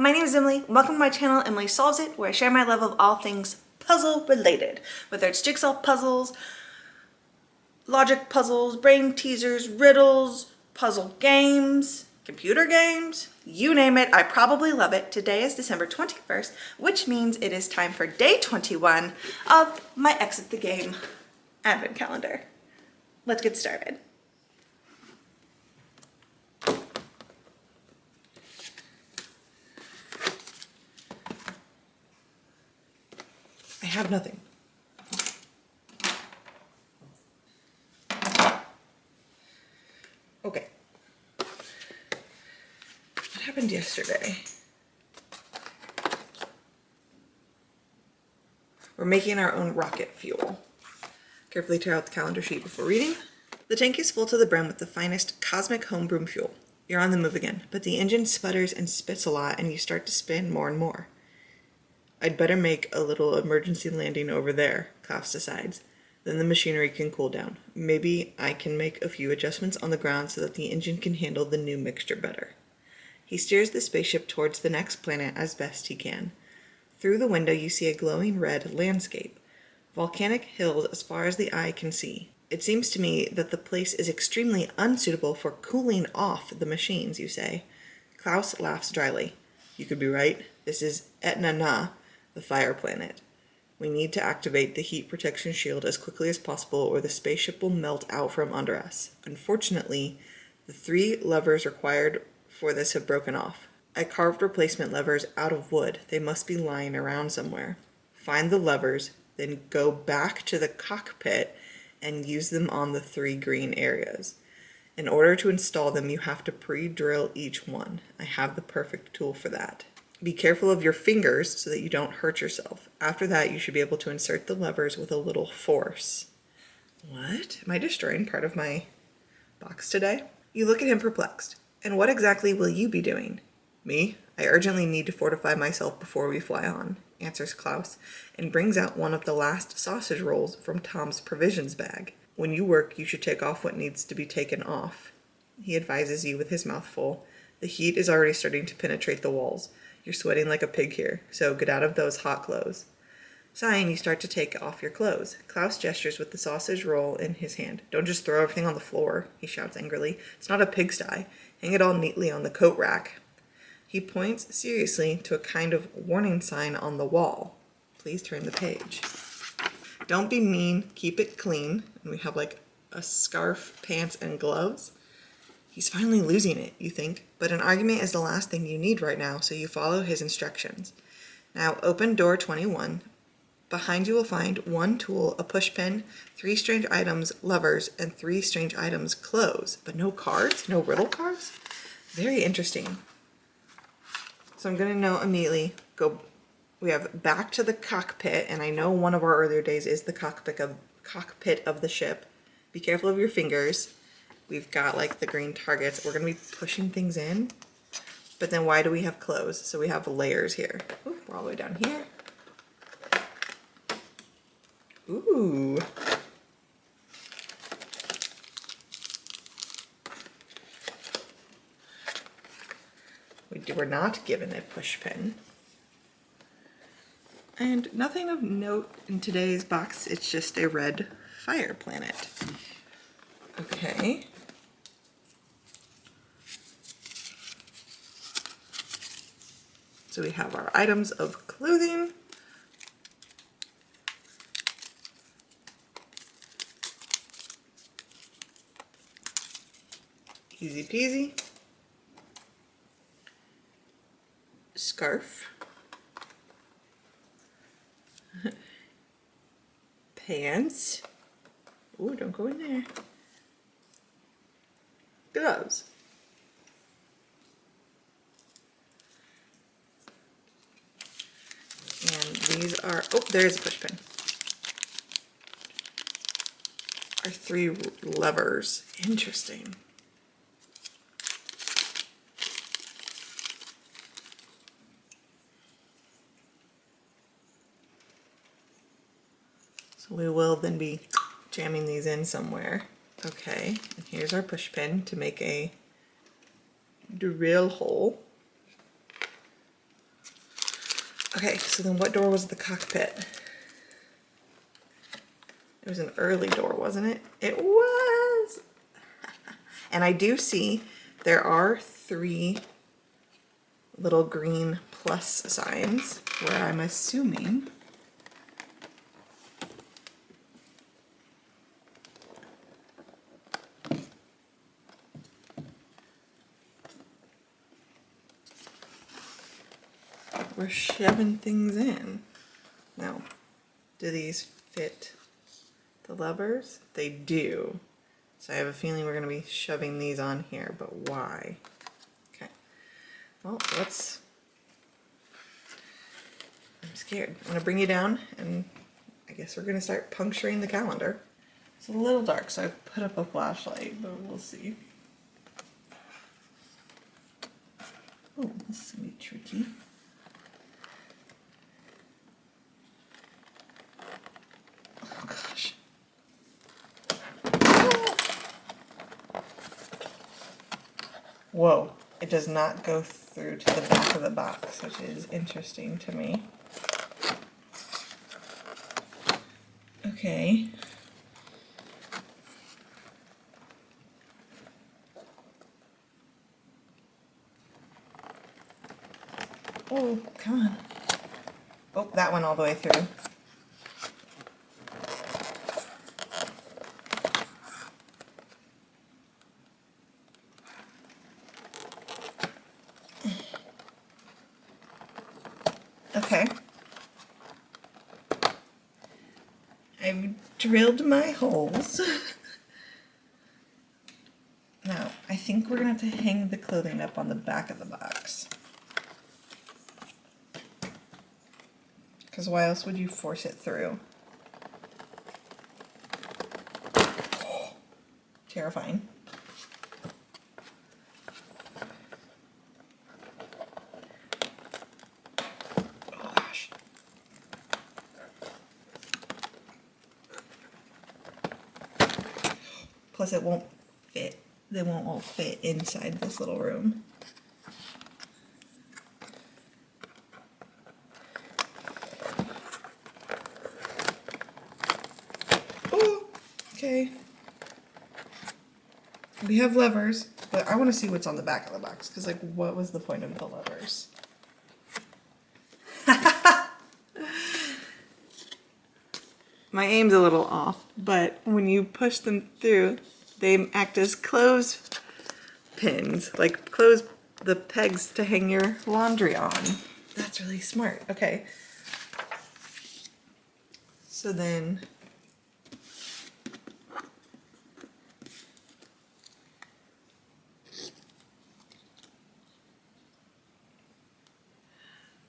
my name is Emily. Welcome to my channel, Emily Solves It, where I share my love of all things puzzle related. Whether it's jigsaw puzzles, logic puzzles, brain teasers, riddles, puzzle games, computer games, you name it, I probably love it. Today is December 21st, which means it is time for day 21 of my Exit the Game Advent Calendar. Let's get started. I have nothing. Okay. What happened yesterday? We're making our own rocket fuel. Carefully tear out the calendar sheet before reading. The tank is full to the brim with the finest cosmic homebrew fuel. You're on the move again, but the engine sputters and spits a lot and you start to spin more and more. I'd better make a little emergency landing over there, Klaus decides. Then the machinery can cool down. Maybe I can make a few adjustments on the ground so that the engine can handle the new mixture better. He steers the spaceship towards the next planet as best he can. Through the window you see a glowing red landscape. Volcanic hills as far as the eye can see. It seems to me that the place is extremely unsuitable for cooling off the machines, you say. Klaus laughs dryly. You could be right. This is Etna Na, the fire planet. We need to activate the heat protection shield as quickly as possible or the spaceship will melt out from under us. Unfortunately, the 3 levers required for this have broken off. I carved replacement levers out of wood. They must be lying around somewhere. Find the levers, then go back to the cockpit and use them on the 3 green areas. In order to install them, you have to pre-drill each one. I have the perfect tool for that. Be careful of your fingers so that you don't hurt yourself. After that, you should be able to insert the levers with a little force. What? Am I destroying part of my box today? You look at him perplexed. And what exactly will you be doing? Me? I urgently need to fortify myself before we fly on, answers Klaus, and brings out one of the last sausage rolls from Tom's provisions bag. When you work, you should take off what needs to be taken off. He advises you with his mouth full. The heat is already starting to penetrate the walls. You're sweating like a pig here, so get out of those hot clothes. Sighing, you start to take off your clothes. Klaus gestures with the sausage roll in his hand. Don't just throw everything on the floor, he shouts angrily. It's not a pigsty. Hang it all neatly on the coat rack. He points seriously to a kind of warning sign on the wall. Please turn the page. Don't be mean, keep it clean. And we have like a scarf, pants, and gloves. He's finally losing it, you think, but an argument is the last thing you need right now, so you follow his instructions. Now open door 21. Behind you will find 1 tool, a push pin, 3 strange items, levers, and 3 strange items, clothes. But no cards? No riddle cards? Very interesting. So I'm going to know immediately, we have back to the cockpit, and I know one of our earlier days is the cockpit of the ship. Be careful of your fingers. We've got like the green targets. We're going to be pushing things in. But then why do we have clothes? So we have layers here. Ooh, we're all the way down here. Ooh. We're not given a push pin. And nothing of note in today's box. It's just a red fire planet. Okay. So we have our items of clothing. Easy peasy. Scarf. Pants. Ooh, don't go in there. Gloves. And these are, oh, there's a push pin. Our 3 levers. Interesting. So we will then be jamming these in somewhere. Okay, and here's our push pin to make a drill hole. Okay, so then what door was the cockpit? It was an early door, wasn't it? It was! And I do see there are 3 little green plus signs where I'm assuming we're shoving things in. Now, do these fit the levers? They do. So I have a feeling we're going to be shoving these on here, but why? Okay. Well, I'm scared. I'm going to bring you down, and I guess we're going to start puncturing the calendar. It's a little dark, so I've put up a flashlight, but we'll see. Oh, this is going to be tricky. Oh, gosh. Whoa, it does not go through to the back of the box, which is interesting to me. Okay. Oh, come on. Oh, that went all the way through. Okay. I've drilled my holes. Now, I think we're going to have to hang the clothing up on the back of the box. Because why else would you force it through? Oh, terrifying. Oh gosh. Plus it won't fit. They won't all fit inside this little room. Oh, okay. We have levers, but I want to see what's on the back of the box, because, like, what was the point of the levers? My aim's a little off, but when you push them through, they act as clothes pins, like the pegs to hang your laundry on. That's really smart. Okay. So then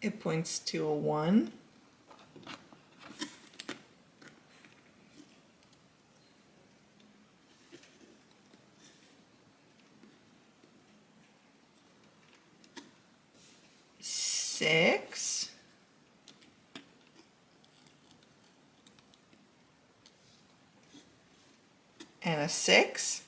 it points to a 1. Six. And a 6.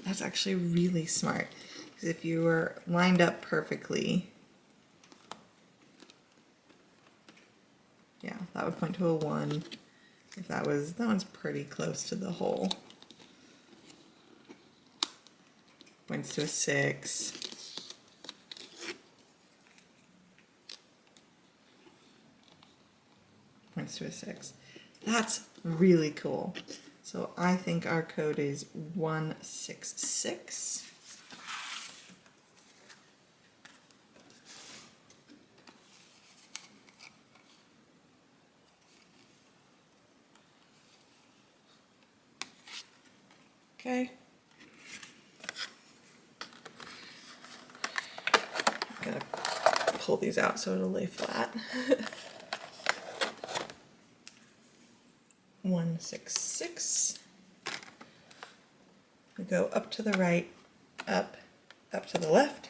That's actually really smart, because if you were lined up perfectly, yeah, that would point to a 1. If that one's pretty close to the hole. Points to a 6. Points to a 6. That's really cool. So I think our code is 166. Okay. I'm gonna pull these out so it'll lay flat. 166. We go up to the right, up to the left,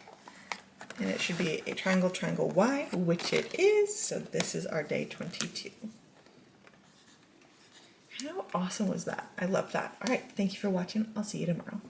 and it should be a triangle, triangle, Y, which it is. So this is our day 22. How awesome was that? I love that. All right, thank you for watching. I'll see you tomorrow.